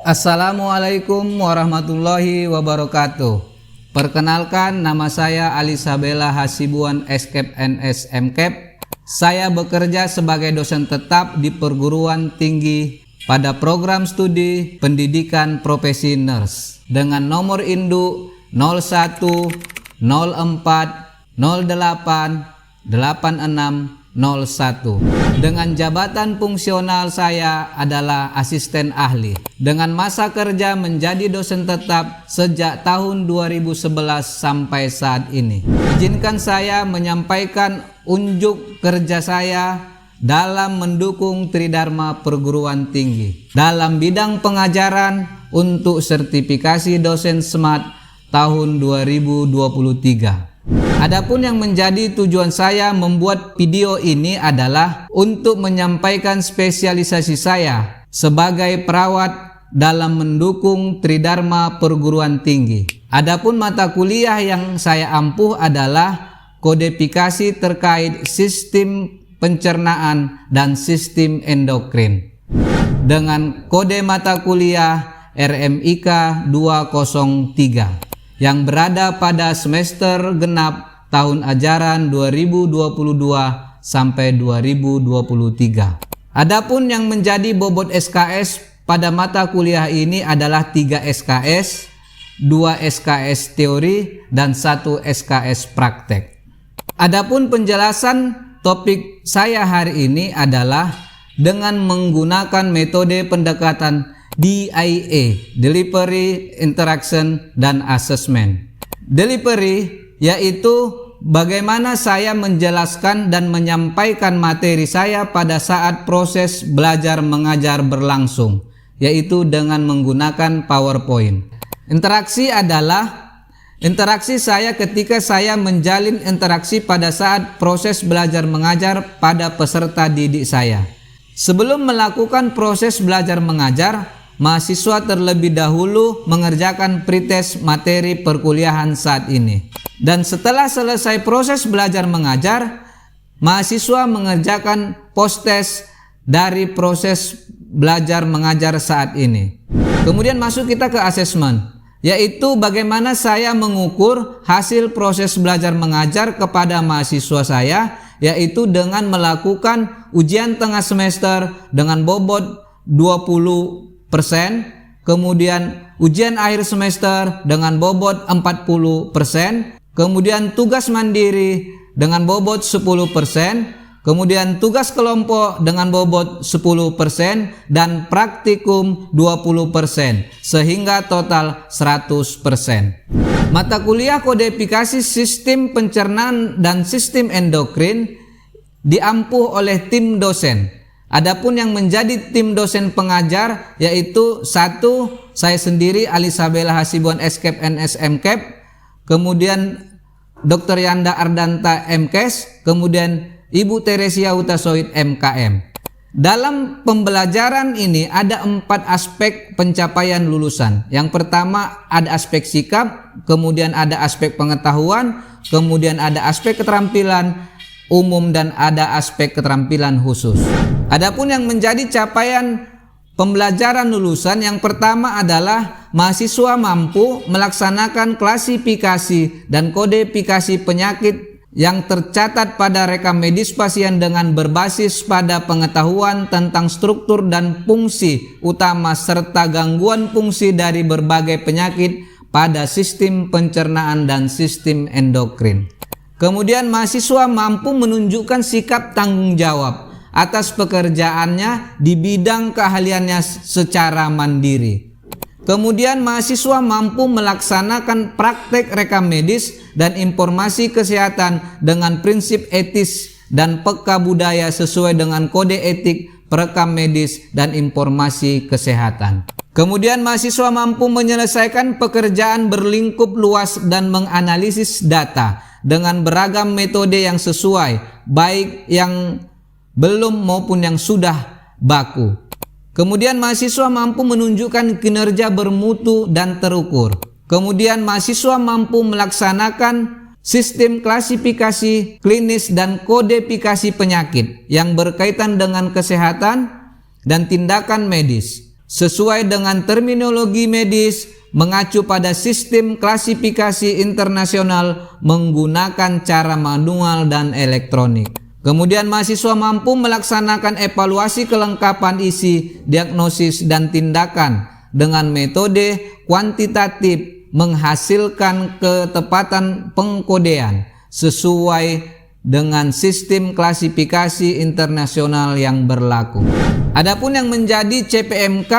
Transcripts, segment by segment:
Assalamualaikum warahmatullahi wabarakatuh. Perkenalkan, nama saya Alisabella Hasibuan SKEP NS MKEP. Saya bekerja sebagai dosen tetap di perguruan tinggi pada program studi pendidikan profesi nurse dengan nomor induk 01 04 08 86 01. Dengan jabatan fungsional saya adalah asisten ahli. Dengan masa kerja menjadi dosen tetap sejak tahun 2011 sampai saat ini. Izinkan saya menyampaikan unjuk kerja saya dalam mendukung Tridharma Perguruan Tinggi dalam bidang pengajaran untuk sertifikasi dosen SMART tahun 2023. Adapun yang menjadi tujuan saya membuat video ini adalah untuk menyampaikan spesialisasi saya sebagai perawat dalam mendukung Tridharma Perguruan Tinggi. Adapun mata kuliah yang saya ampuh adalah kodifikasi terkait sistem pencernaan dan sistem endokrin dengan kode mata kuliah RMIK 203 yang berada pada semester genap tahun ajaran 2022 sampai 2023. Adapun yang menjadi bobot SKS pada mata kuliah ini adalah 3 SKS, 2 SKS teori, dan 1 SKS praktek. Adapun penjelasan topik saya hari ini adalah dengan menggunakan metode pendekatan DIA, Delivery, Interaction, dan Assessment. Delivery yaitu bagaimana saya menjelaskan dan menyampaikan materi saya pada saat proses belajar mengajar berlangsung, yaitu dengan menggunakan PowerPoint. Interaksi adalah interaksi saya ketika saya menjalin interaksi pada saat proses belajar mengajar pada peserta didik saya. Sebelum melakukan proses belajar mengajar, mahasiswa terlebih dahulu mengerjakan pretest materi perkuliahan saat ini. Dan setelah selesai proses belajar mengajar, mahasiswa mengerjakan post-test dari proses belajar mengajar saat ini. Kemudian masuk kita ke assessment, yaitu bagaimana saya mengukur hasil proses belajar mengajar kepada mahasiswa saya, yaitu dengan melakukan ujian tengah semester dengan bobot 20%, kemudian ujian akhir semester dengan bobot 40%, kemudian tugas mandiri dengan bobot 10%, kemudian tugas kelompok dengan bobot 10%, dan praktikum 20%, sehingga total 100%. Mata kuliah kodifikasi sistem pencernaan dan sistem endokrin diampuh oleh tim dosen. Adapun yang menjadi tim dosen pengajar yaitu 1. Saya sendiri Alisabella Hasibuan SKEP NS MKEP, kemudian Dr. Yanda Ardanta MKes, kemudian Ibu Teresia Hutasoid MKM. Dalam pembelajaran ini ada 4 aspek pencapaian lulusan. Yang pertama ada aspek sikap, kemudian ada aspek pengetahuan, kemudian ada aspek keterampilan umum, dan ada aspek keterampilan khusus. Adapun yang menjadi capaian pembelajaran lulusan, yang pertama adalah mahasiswa mampu melaksanakan klasifikasi dan kodifikasi penyakit yang tercatat pada rekam medis pasien dengan berbasis pada pengetahuan tentang struktur dan fungsi utama serta gangguan fungsi dari berbagai penyakit pada sistem pencernaan dan sistem endokrin. Kemudian mahasiswa mampu menunjukkan sikap tanggung jawab atas pekerjaannya di bidang keahliannya secara mandiri. Kemudian mahasiswa mampu melaksanakan praktek rekam medis dan informasi kesehatan dengan prinsip etis dan peka budaya sesuai dengan kode etik perekam medis dan informasi kesehatan. Kemudian mahasiswa mampu menyelesaikan pekerjaan berlingkup luas dan menganalisis data dengan beragam metode yang sesuai, baik yang belum maupun yang sudah baku. Kemudian mahasiswa mampu menunjukkan kinerja bermutu dan terukur. Kemudian mahasiswa mampu melaksanakan sistem klasifikasi klinis dan kodifikasi penyakit yang berkaitan dengan kesehatan dan tindakan medis. sesuai dengan terminologi medis mengacu pada sistem klasifikasi internasional menggunakan cara manual dan elektronik. Kemudian mahasiswa mampu melaksanakan evaluasi kelengkapan isi, diagnosis, dan tindakan dengan metode kuantitatif menghasilkan ketepatan pengkodean sesuai dengan sistem klasifikasi internasional yang berlaku. Adapun yang menjadi CPMK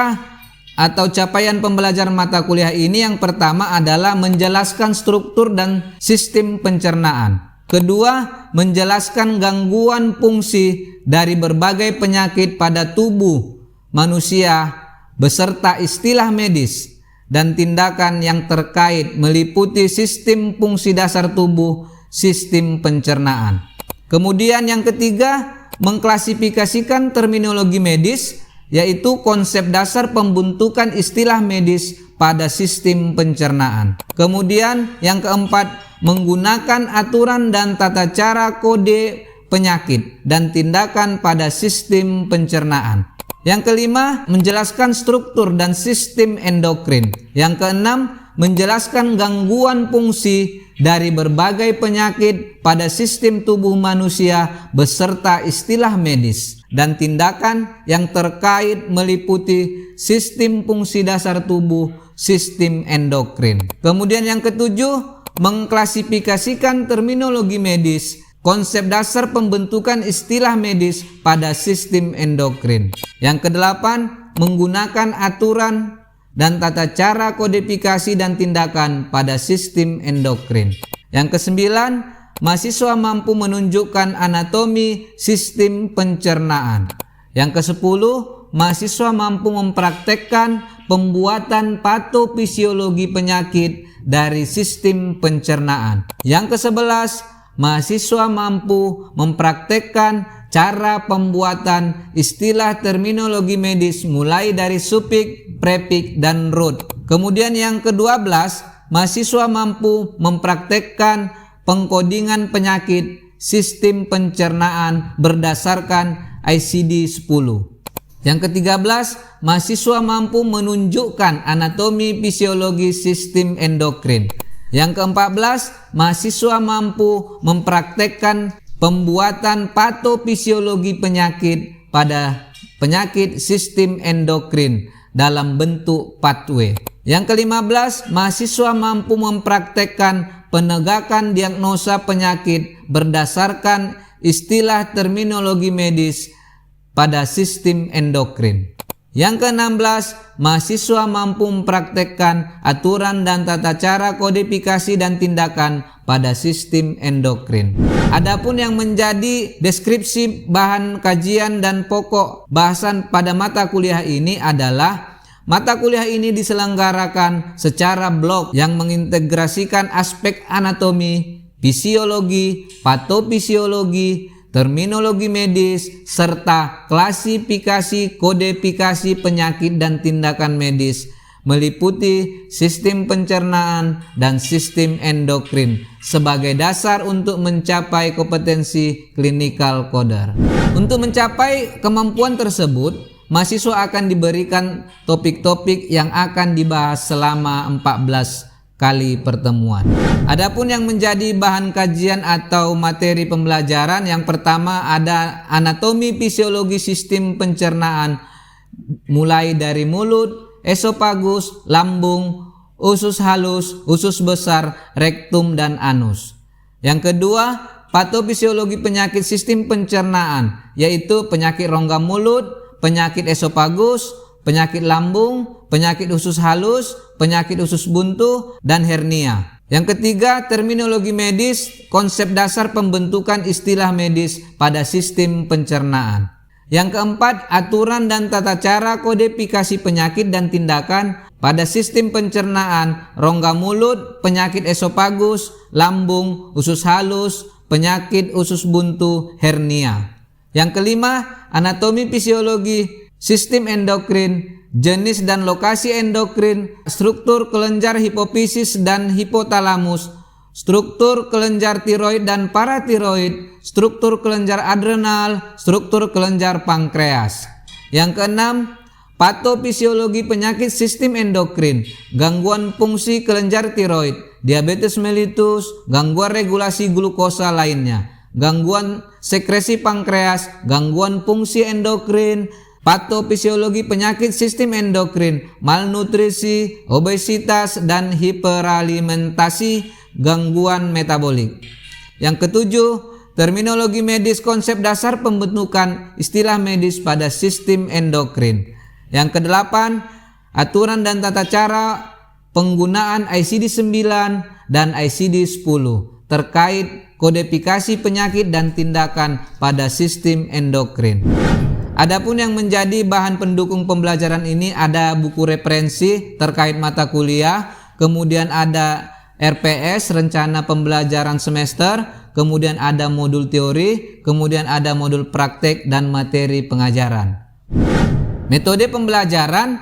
atau capaian pembelajaran mata kuliah ini, yang pertama adalah menjelaskan struktur dan sistem pencernaan. Kedua, menjelaskan gangguan fungsi dari berbagai penyakit pada tubuh manusia beserta istilah medis dan tindakan yang terkait meliputi sistem fungsi dasar tubuh, sistem pencernaan. Kemudian yang ketiga, mengklasifikasikan terminologi medis, yaitu konsep dasar pembentukan istilah medis pada sistem pencernaan. Kemudian yang keempat, menggunakan aturan dan tata cara kode penyakit dan tindakan pada sistem pencernaan. Yang kelima, menjelaskan struktur dan sistem endokrin. Yang keenam, menjelaskan gangguan fungsi dari berbagai penyakit pada sistem tubuh manusia beserta istilah medis dan tindakan yang terkait meliputi sistem fungsi dasar tubuh, sistem endokrin. Kemudian yang ketujuh, mengklasifikasikan terminologi medis, konsep dasar pembentukan istilah medis pada sistem endokrin. Yang kedelapan, menggunakan aturan dan tata cara kodifikasi dan tindakan pada sistem endokrin. Yang kesembilan, mahasiswa mampu menunjukkan anatomi sistem pencernaan. Yang kesepuluh, mahasiswa mampu mempraktekkan pembuatan patofisiologi penyakit dari sistem pencernaan. Yang kesebelas, mahasiswa mampu mempraktekkan cara pembuatan istilah terminologi medis mulai dari suffix, prefix, dan root. Kemudian yang ke-12, mahasiswa mampu mempraktekkan pengkodingan penyakit sistem pencernaan berdasarkan ICD-10. Yang ke-13, mahasiswa mampu menunjukkan anatomi fisiologi sistem endokrin. Yang ke-14, mahasiswa mampu mempraktekkan pembuatan patofisiologi penyakit pada penyakit sistem endokrin dalam bentuk pathway. Yang ke-15, mahasiswa mampu mempraktekkan penegakan diagnosa penyakit berdasarkan istilah terminologi medis pada sistem endokrin. Yang ke-16, mahasiswa mampu mempraktekkan aturan dan tata cara kodifikasi dan tindakan pada sistem endokrin. Adapun yang menjadi deskripsi bahan kajian dan pokok bahasan pada mata kuliah ini adalah mata kuliah ini diselenggarakan secara blok yang mengintegrasikan aspek anatomi, fisiologi, patofisiologi, terminologi medis, serta klasifikasi kodifikasi penyakit dan tindakan medis, meliputi sistem pencernaan dan sistem endokrin sebagai dasar untuk mencapai kompetensi clinical coder. Untuk mencapai kemampuan tersebut, mahasiswa akan diberikan topik-topik yang akan dibahas selama 14 kali pertemuan. Adapun yang menjadi bahan kajian atau materi pembelajaran, yang pertama ada anatomi fisiologi sistem pencernaan mulai dari mulut, esofagus, lambung, usus halus, usus besar, rektum, dan anus. Yang kedua, patofisiologi penyakit sistem pencernaan, yaitu penyakit rongga mulut, penyakit esofagus, penyakit lambung, penyakit usus halus, penyakit usus buntu, dan hernia. Yang ketiga, terminologi medis, konsep dasar pembentukan istilah medis pada sistem pencernaan. Yang keempat, aturan dan tata cara kodifikasi penyakit dan tindakan pada sistem pencernaan, rongga mulut, penyakit esofagus, lambung, usus halus, penyakit usus buntu, hernia. Yang kelima, anatomi fisiologi sistem endokrin, jenis dan lokasi endokrin, struktur kelenjar hipofisis dan hipotalamus, struktur kelenjar tiroid dan paratiroid, struktur kelenjar adrenal, struktur kelenjar pankreas. Yang keenam, patofisiologi penyakit sistem endokrin, gangguan fungsi kelenjar tiroid, diabetes mellitus, gangguan regulasi glukosa lainnya, gangguan sekresi pankreas, gangguan fungsi endokrin, patofisiologi penyakit sistem endokrin, malnutrisi, obesitas, dan hiperalimentasi, gangguan metabolik. Yang ketujuh, terminologi medis konsep dasar pembentukan istilah medis pada sistem endokrin. Yang kedelapan, aturan dan tata cara penggunaan ICD-9 dan ICD-10 terkait kodifikasi penyakit dan tindakan pada sistem endokrin. Adapun yang menjadi bahan pendukung pembelajaran ini ada buku referensi terkait mata kuliah, kemudian ada RPS, rencana pembelajaran semester, kemudian ada modul teori, kemudian ada modul praktek dan materi pengajaran. Metode pembelajaran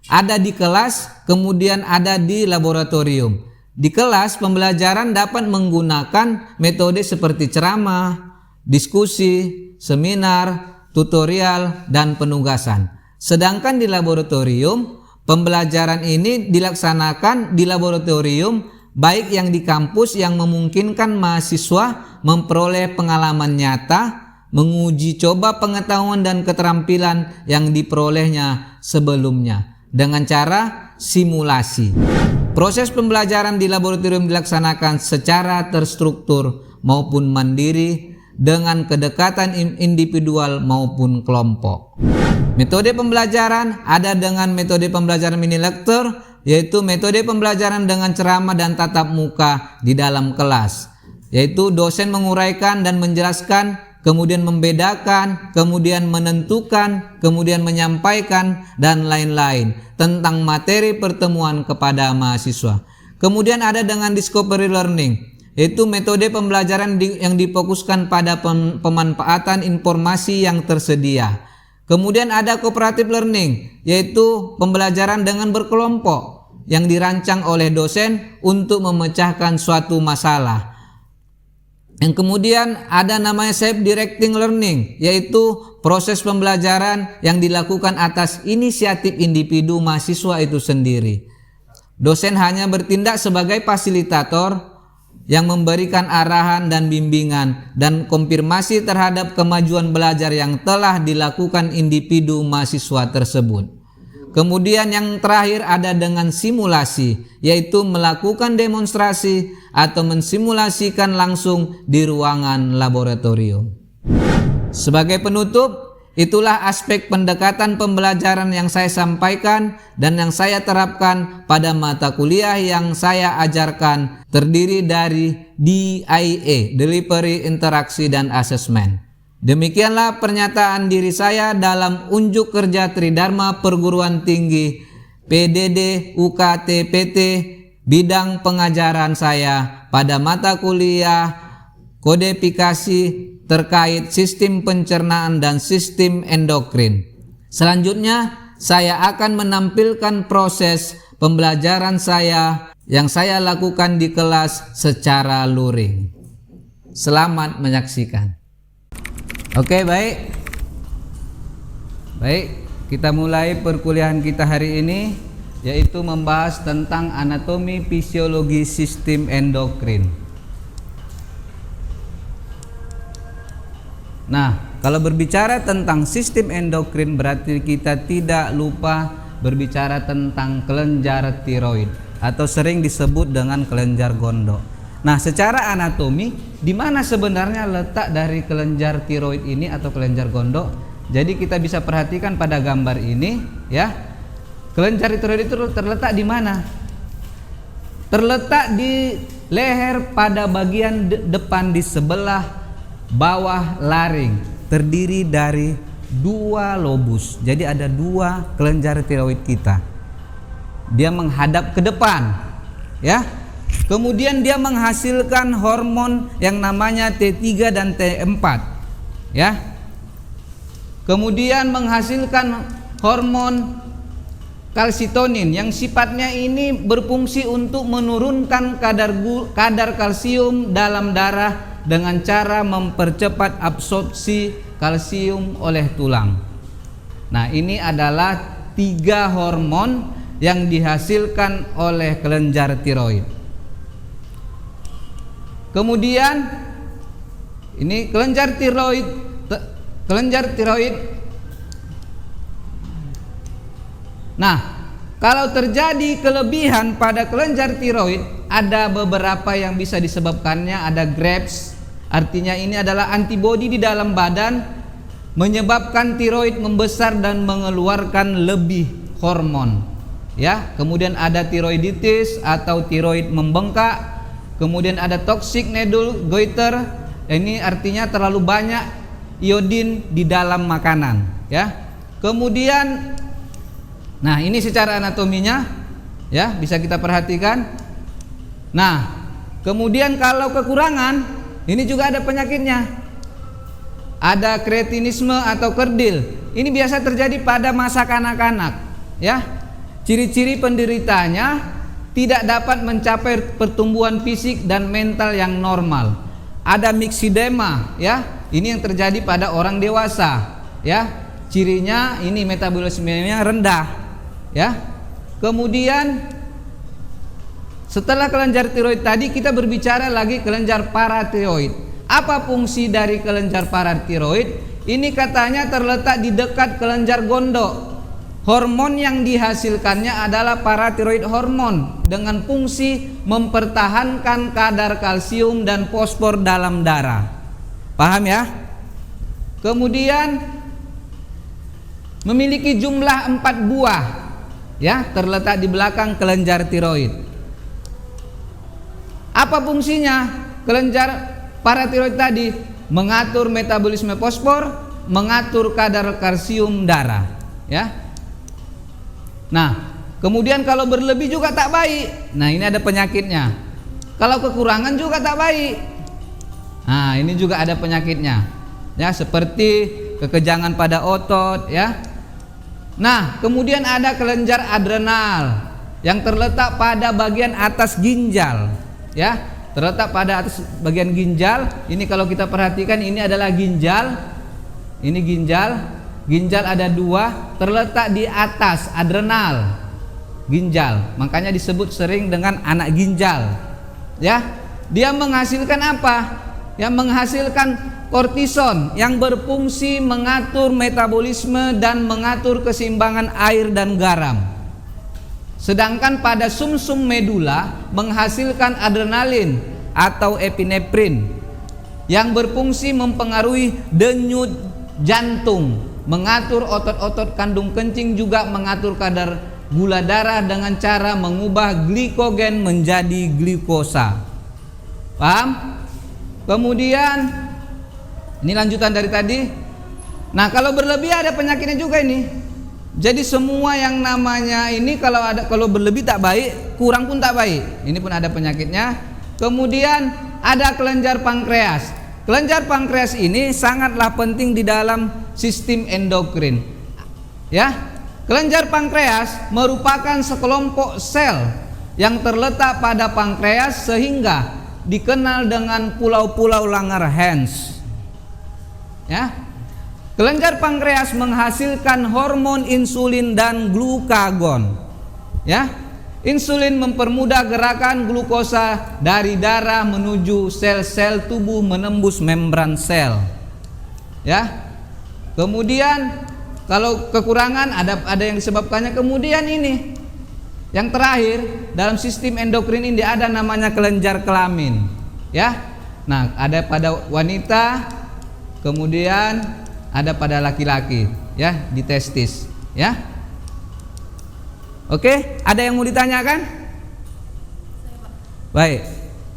ada di kelas, kemudian ada di laboratorium. Di kelas, pembelajaran dapat menggunakan metode seperti ceramah, diskusi, seminar, tutorial, dan penugasan. Sedangkan di laboratorium, pembelajaran ini dilaksanakan di laboratorium baik yang di kampus yang memungkinkan mahasiswa memperoleh pengalaman nyata, menguji coba pengetahuan dan keterampilan yang diperolehnya sebelumnya dengan cara simulasi. Proses pembelajaran di laboratorium dilaksanakan secara terstruktur maupun mandiri dengan kedekatan individual maupun kelompok. Metode pembelajaran ada dengan metode pembelajaran mini lecture, yaitu metode pembelajaran dengan ceramah dan tatap muka di dalam kelas, yaitu dosen menguraikan dan menjelaskan, kemudian membedakan, kemudian menentukan, kemudian menyampaikan, dan lain-lain tentang materi pertemuan kepada mahasiswa. Kemudian ada dengan discovery learning, yaitu metode pembelajaran yang difokuskan pada pemanfaatan informasi yang tersedia. Kemudian ada cooperative learning, yaitu pembelajaran dengan berkelompok yang dirancang oleh dosen untuk memecahkan suatu masalah. Yang kemudian ada namanya self-directing learning, yaitu proses pembelajaran yang dilakukan atas inisiatif individu mahasiswa itu sendiri. Dosen hanya bertindak sebagai fasilitator yang memberikan arahan dan bimbingan dan konfirmasi terhadap kemajuan belajar yang telah dilakukan individu mahasiswa tersebut. Kemudian yang terakhir ada dengan simulasi, yaitu melakukan demonstrasi atau mensimulasikan langsung di ruangan laboratorium. Sebagai penutup, itulah aspek pendekatan pembelajaran yang saya sampaikan dan yang saya terapkan pada mata kuliah yang saya ajarkan, terdiri dari DIA, Delivery, Interaksi, dan Assessment. Demikianlah pernyataan diri saya dalam unjuk kerja Tridharma Perguruan Tinggi PDD UKT PT bidang pengajaran saya pada mata kuliah kodifikasi terkait sistem pencernaan dan sistem endokrin. Selanjutnya, saya akan menampilkan proses pembelajaran saya yang saya lakukan di kelas secara luring. Selamat menyaksikan. Oke, baik, kita mulai perkuliahan kita hari ini, yaitu membahas tentang anatomi fisiologi sistem endokrin. Nah, kalau berbicara tentang sistem endokrin berarti kita tidak lupa berbicara tentang kelenjar tiroid atau sering disebut dengan kelenjar gondok. Nah, secara anatomi, di mana sebenarnya letak dari kelenjar tiroid ini atau kelenjar gondok? Jadi kita bisa perhatikan pada gambar ini, ya. Kelenjar tiroid itu terletak di mana? Terletak di leher pada bagian depan di sebelah bawah laring, terdiri dari dua lobus. Jadi ada dua kelenjar tiroid kita. Dia menghadap ke depan, ya. Kemudian dia menghasilkan hormon yang namanya T3 dan T4, ya. Kemudian menghasilkan hormon kalsitonin yang sifatnya ini berfungsi untuk menurunkan kadar kalsium dalam darah dengan cara mempercepat absorpsi kalsium oleh tulang. Nah, ini adalah 3 hormon yang dihasilkan oleh kelenjar tiroid. Kemudian ini kelenjar tiroid. Nah, kalau terjadi kelebihan pada kelenjar tiroid, ada beberapa yang bisa disebabkannya. Ada GRAPS, artinya ini adalah antibodi di dalam badan menyebabkan tiroid membesar dan mengeluarkan lebih hormon. Ya, kemudian ada tiroiditis atau tiroid membengkak. Kemudian ada toxic needle goiter, ini artinya terlalu banyak iodin di dalam makanan, ya. Kemudian, nah ini secara anatominya, ya bisa kita perhatikan. Nah, kemudian kalau kekurangan, ini juga ada penyakitnya. Ada kretinisme atau kerdil. Ini biasa terjadi pada masa kanak-kanak, ya. Ciri-ciri penderitanya tidak dapat mencapai pertumbuhan fisik dan mental yang normal. Ada myxedema, ya. Ini yang terjadi pada orang dewasa, ya. Cirinya ini metabolismenya rendah, ya. Kemudian setelah kelenjar tiroid tadi, kita berbicara lagi kelenjar paratiroid. Apa fungsi dari kelenjar paratiroid? Ini katanya terletak di dekat kelenjar gondok. Hormon yang dihasilkannya adalah paratiroid hormon dengan fungsi mempertahankan kadar kalsium dan fosfor dalam darah. Paham ya? Kemudian memiliki jumlah 4 buah, ya, terletak di belakang kelenjar tiroid. Apa fungsinya? Kelenjar paratiroid tadi mengatur metabolisme fosfor, mengatur kadar kalsium darah, ya. Nah, kemudian kalau berlebih juga tak baik. Nah, ini ada penyakitnya. Kalau kekurangan juga tak baik. Nah, ini juga ada penyakitnya. Ya, seperti kekejangan pada otot, ya. Nah, kemudian ada kelenjar adrenal yang terletak pada bagian atas ginjal, ya. Terletak pada atas bagian ginjal. Ini kalau kita perhatikan, ini adalah ginjal. Ini ginjal. Ginjal ada 2, terletak di atas adrenal ginjal, makanya disebut sering dengan anak ginjal, ya. Dia menghasilkan apa? Ya, menghasilkan kortison yang berfungsi mengatur metabolisme dan mengatur keseimbangan air dan garam. Sedangkan pada sumsum medula menghasilkan adrenalin atau epinefrin yang berfungsi mempengaruhi denyut jantung, mengatur otot-otot kandung kencing, juga mengatur kadar gula darah dengan cara mengubah glikogen menjadi glukosa. Paham? Kemudian ini lanjutan dari tadi. Nah, kalau berlebih ada penyakitnya juga ini. Jadi semua yang namanya ini kalau berlebih tak baik, kurang pun tak baik. Ini pun ada penyakitnya. Kemudian ada kelenjar pankreas. Kelenjar pankreas ini sangatlah penting di dalam sistem endokrin. Ya, kelenjar pankreas merupakan sekelompok sel yang terletak pada pankreas sehingga dikenal dengan pulau-pulau Langerhans. Ya, kelenjar pankreas menghasilkan hormon insulin dan glukagon. Ya, insulin mempermudah gerakan glukosa dari darah menuju sel-sel tubuh menembus membran sel. Ya. Kemudian kalau kekurangan ada yang disebabkannya. Kemudian ini yang terakhir dalam sistem endokrin ini ada namanya kelenjar kelamin. Ya. Nah, ada pada wanita, kemudian ada pada laki-laki, ya, di testis, ya. Oke, ada yang mau ditanyakan? Baik,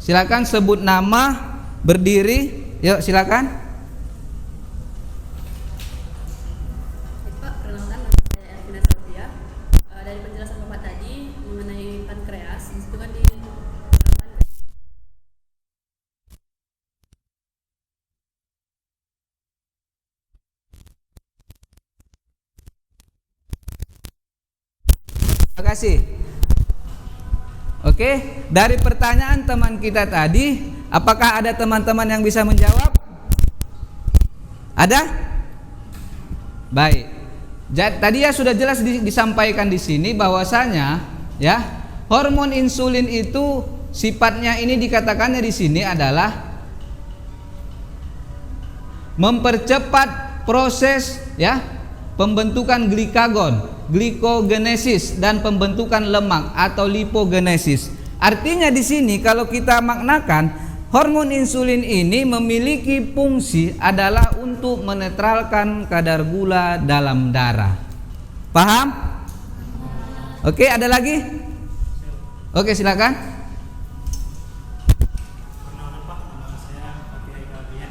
silakan sebut nama, berdiri, yuk silakan. Pak, perkenalkan nama saya Elvina Sofia. Dari penjelasan Bapak tadi mengenai pankreas, itu kan di Terima kasih. Oke, dari pertanyaan teman kita tadi, apakah ada teman-teman yang bisa menjawab? Ada? Baik. Tadi ya sudah jelas disampaikan di sini bahwasanya ya hormon insulin itu sifatnya ini dikatakannya di sini adalah mempercepat proses ya pembentukan glikogenesis dan pembentukan lemak atau lipogenesis. Artinya di sini kalau kita maknakan hormon insulin ini memiliki fungsi adalah untuk menetralkan kadar gula dalam darah. Paham? Oke, ada lagi? Oke, silakan. Perkenalkan Pak, nama saya Fakir Ekabian.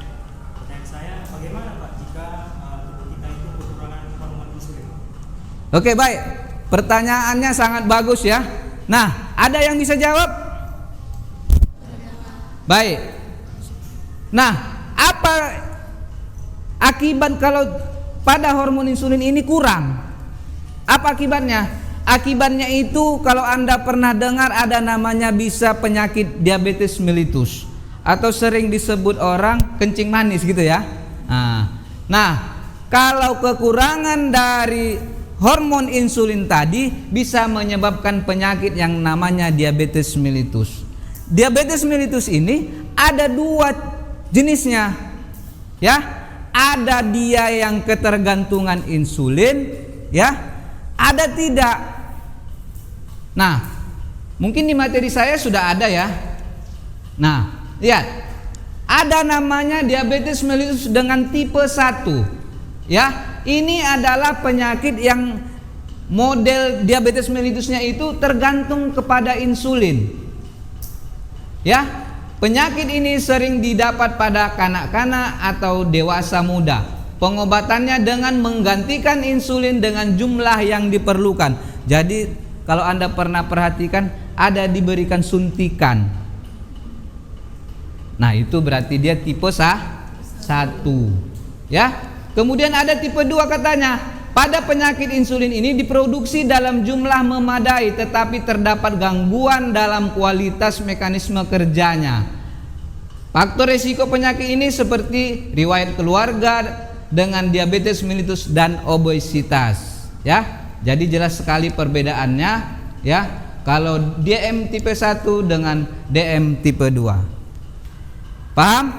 Pertanyaan saya, bagaimana Pak jika tubuh kita itu kekurangan hormon insulin? Oke, baik. Pertanyaannya sangat bagus ya. Nah, ada yang bisa jawab? Baik. Nah, apa akibat kalau pada hormon insulin ini kurang? Apa akibatnya? Akibatnya itu kalau Anda pernah dengar ada namanya bisa penyakit diabetes mellitus atau sering disebut orang kencing manis gitu ya. Nah, kalau kekurangan dari hormon insulin tadi bisa menyebabkan penyakit yang namanya diabetes mellitus. Diabetes mellitus ini ada dua jenisnya, ya. Ada dia yang ketergantungan insulin, ya. Ada tidak. Nah, mungkin di materi saya sudah ada ya. Nah, lihat. Ada namanya diabetes mellitus dengan tipe 1. Ya, ini adalah penyakit yang model diabetes mellitusnya itu tergantung kepada insulin. Ya, penyakit ini sering didapat pada kanak-kanak atau dewasa muda. Pengobatannya dengan menggantikan insulin dengan jumlah yang diperlukan. Jadi kalau Anda pernah perhatikan ada diberikan suntikan. Nah, itu berarti dia tipe 1. Ya. Kemudian ada tipe 2 katanya. Pada penyakit insulin ini diproduksi dalam jumlah memadai tetapi terdapat gangguan dalam kualitas mekanisme kerjanya. Faktor risiko penyakit ini seperti riwayat keluarga dengan diabetes mellitus dan obesitas, ya. Jadi jelas sekali perbedaannya, ya. Kalau DM tipe 1 dengan DM tipe 2. Paham?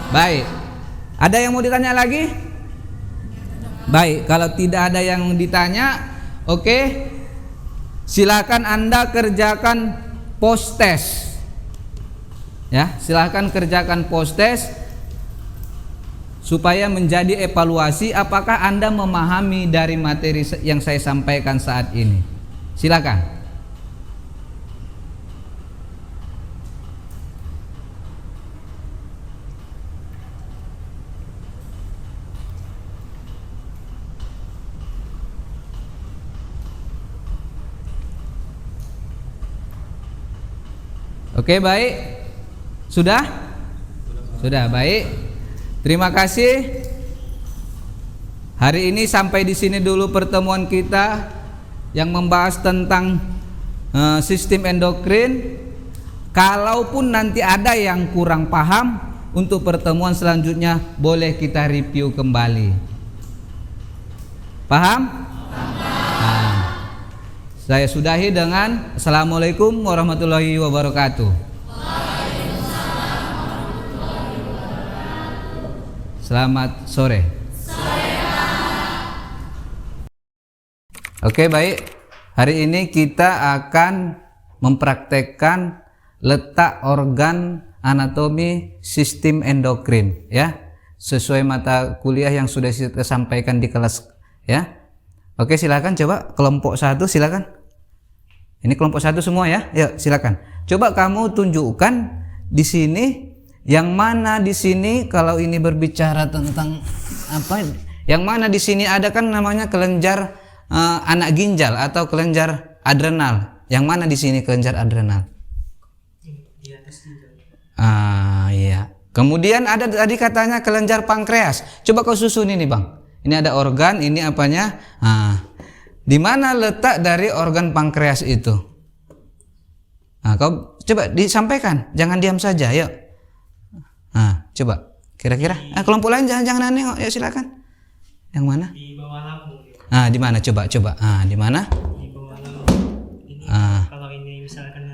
Baik. Ada yang mau ditanya lagi? Baik, kalau tidak ada yang ditanya, oke. Silakan Anda kerjakan post test. Ya, silakan kerjakan post test supaya menjadi evaluasi apakah Anda memahami dari materi yang saya sampaikan saat ini. Silakan. Oke, baik. Sudah? Sudah, baik. Terima kasih. Hari ini sampai di sini dulu pertemuan kita yang membahas tentang sistem endokrin. Kalaupun nanti ada yang kurang paham, untuk pertemuan selanjutnya boleh kita review kembali. Paham? Saya sudahi dengan Assalamualaikum warahmatullahi wabarakatuh. Selamat sore. Oke, baik. Hari ini kita akan mempraktekkan letak organ anatomi sistem endokrin, ya, sesuai mata kuliah yang sudah kita sampaikan di kelas, ya. Oke, silakan coba kelompok 1, silakan. Ini kelompok 1 semua ya. Yuk, silakan. Coba kamu tunjukkan di sini yang mana di sini kalau ini berbicara tentang apa? Yang mana di sini ada kan namanya kelenjar anak ginjal atau kelenjar adrenal. Yang mana di sini kelenjar adrenal? Di atas ginjal. Iya. Kemudian ada tadi katanya kelenjar pankreas. Coba kau susun ini, Bang. Ini ada organ, ini apanya? Di mana letak dari organ pankreas itu? Kau coba disampaikan, jangan diam saja, yuk. Coba, kira-kira. Kelompok lain jangan aneh, yuk silakan. Yang mana? Di bawah lambung. Di mana coba? Di mana? Di bawah lambung. Ini kalau ini misalkan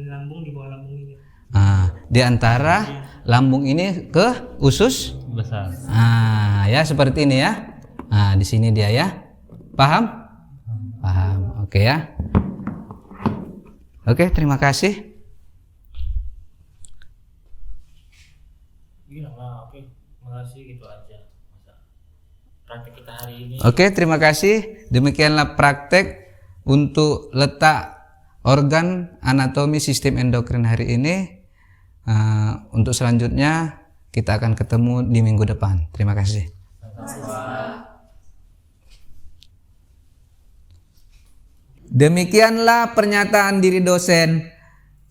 lambung di bawah lambung ini. Di antara lambung ini ke usus besar. ya seperti ini ya. Di sini dia ya. Paham? Paham. Oke ya. Oke, terima kasih. Iya lah, oke. Makasih gitu aja. Praktek kita hari ini. Oke, terima kasih. Demikianlah praktek untuk letak organ anatomi sistem endokrin hari ini. Untuk selanjutnya kita akan ketemu di minggu depan. Terima kasih. Demikianlah pernyataan diri dosen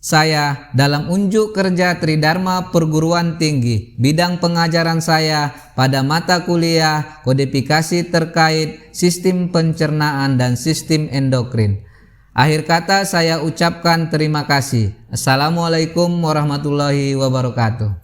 saya dalam unjuk kerja Tridharma Perguruan Tinggi. Bidang pengajaran saya pada mata kuliah kodifikasi terkait sistem pencernaan dan sistem endokrin. Akhir kata saya ucapkan terima kasih. Assalamualaikum warahmatullahi wabarakatuh.